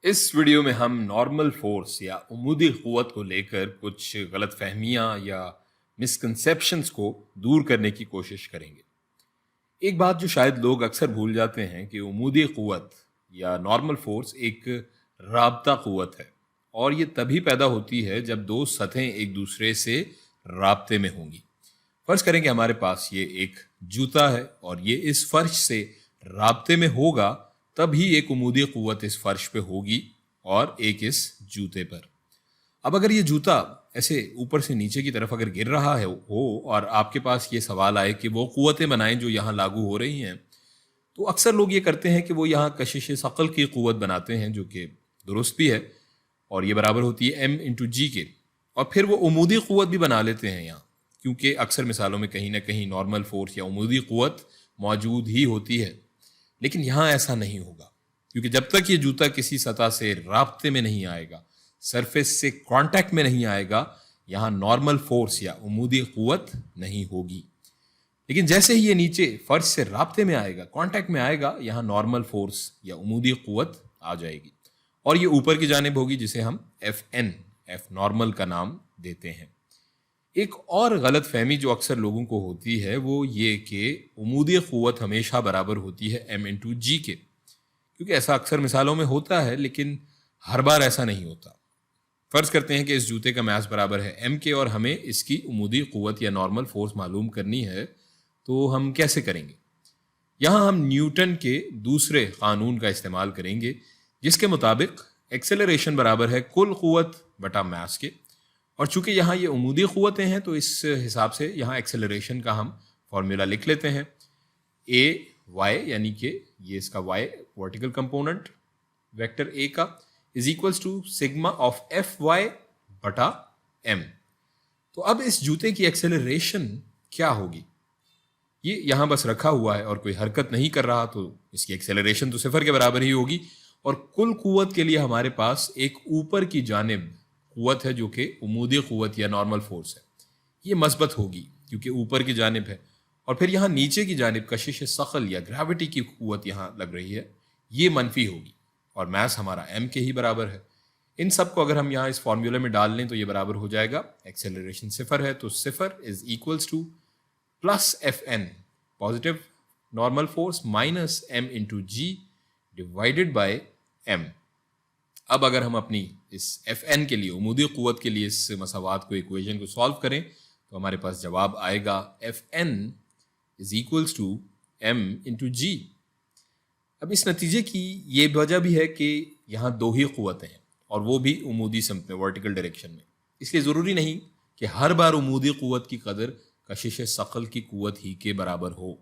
इस वीडियो में हम नॉर्मल फोर्स या उमूदी क़ुव्वत को लेकर कुछ गलत फहमियाँ या मिसकंसेप्शंस को दूर करने की कोशिश करेंगे। एक बात जो शायद लोग अक्सर भूल जाते हैं कि उमूदी क़ुव्वत या नॉर्मल फोर्स एक राब्ता क़ुव्वत है और ये तभी पैदा होती है जब दो सतहें एक दूसरे से राब्ते में होंगी। फर्ज करें कि हमारे पास ये एक जूता है और ये इस फर्श से राब्ते में होगा, तभी एक उमूदी क़ुव्वत इस फर्श पे होगी और एक इस जूते पर। अब अगर ये जूता ऐसे ऊपर से नीचे की तरफ अगर गिर रहा है हो और आपके पास ये सवाल आए कि वो क़ुव्वतें बनाएं जो यहाँ लागू हो रही हैं, तो अक्सर लोग ये करते हैं कि वो यहाँ कशिश सकल की क़ुव्वत बनाते हैं, जो कि दुरुस्त भी है और ये बराबर होती है M/G के, और फिर वो उमूदी क़ुव्वत भी बना लेते हैं यहाँ, क्योंकि अक्सर मिसालों में कहीं ना कहीं नॉर्मल फोर्स या उमूदी क़ुव्वत मौजूद ही होती है। लेकिन यहाँ ऐसा नहीं होगा, क्योंकि जब तक ये जूता किसी सतह से राब्ते में नहीं आएगा, सरफेस से कांटेक्ट में नहीं आएगा, यहाँ नॉर्मल फोर्स या उमूदी क़ुव्वत नहीं होगी। लेकिन जैसे ही ये नीचे फर्श से राब्ते में आएगा, कांटेक्ट में आएगा, यहाँ नॉर्मल फोर्स या उमूदी क़ुव्वत आ जाएगी और ये ऊपर की जानिब होगी, जिसे हम FN F नॉर्मल का नाम देते हैं। एक और गलत फहमी जो अक्सर लोगों को होती है वो ये कि उमूदी क़ुव्वत हमेशा बराबर होती है M/G के, क्योंकि ऐसा अक्सर मिसालों में होता है, लेकिन हर बार ऐसा नहीं होता। फ़र्ज़ करते हैं कि इस जूते का मास बराबर है M के और हमें इसकी उमूदी क़ुव्वत या नॉर्मल फोर्स मालूम करनी है, तो हम कैसे करेंगे? यहाँ हम न्यूटन के दूसरे क़ानून का इस्तेमाल करेंगे, जिसके मुताबिक एक्सेलरेशन बराबर है कुल क़ुव्वत बटा मास के, और चूंकि यहाँ ये उमूदी क़ुव्वतें हैं तो इस हिसाब से यहाँ एक्सेलरेशन का हम फॉर्मूला लिख लेते हैं। AY यानी कि ये इसका Y vertical component vector A का is equals to sigma of FY बटा M। तो अब इस जूते की एक्सेलरेशन क्या होगी? ये यहाँ बस रखा हुआ है और कोई हरकत नहीं कर रहा, तो इसकी एक्सेलरेशन तो सिफर के बराबर ही होगी। और कुल क़ुव्वत के लिए हमारे पास एक ऊपर की जानिब क़ुव्वत है जो कि उमूदी क़ुव्वत या नॉर्मल फोर्स है, ये मस्बत होगी क्योंकि ऊपर की जानिब है, और फिर यहाँ नीचे की जानिब कशिश सकल या ग्रेविटी की क़ुव्वत यहाँ लग रही है, ये मनफी होगी और मास हमारा M के ही बराबर है। इन सब को अगर हम यहाँ इस फॉर्मूले में डाल लें तो ये बराबर हो जाएगा, एक्सेलरेशन सिफर है तो सिफर is equals to plus FN positive normal force minus M/G divided by M। अब अगर हम अपनी इस FN के लिए, उमूदी क़ुव्वत के लिए इस मसावात को, इक्वेशन को सॉल्व करें, तो हमारे पास जवाब आएगा FN is equals to M/G। अब इस नतीजे की ये वजह भी है कि यहाँ दो ही क़ुव्वतें हैं और वो भी उमूदी समत में, वर्टिकल डायरेक्शन में, इसलिए ज़रूरी नहीं कि हर बार उमूदी क़ुव्वत की कदर कशिश सकल की क़ुव्वत ही के बराबर हो।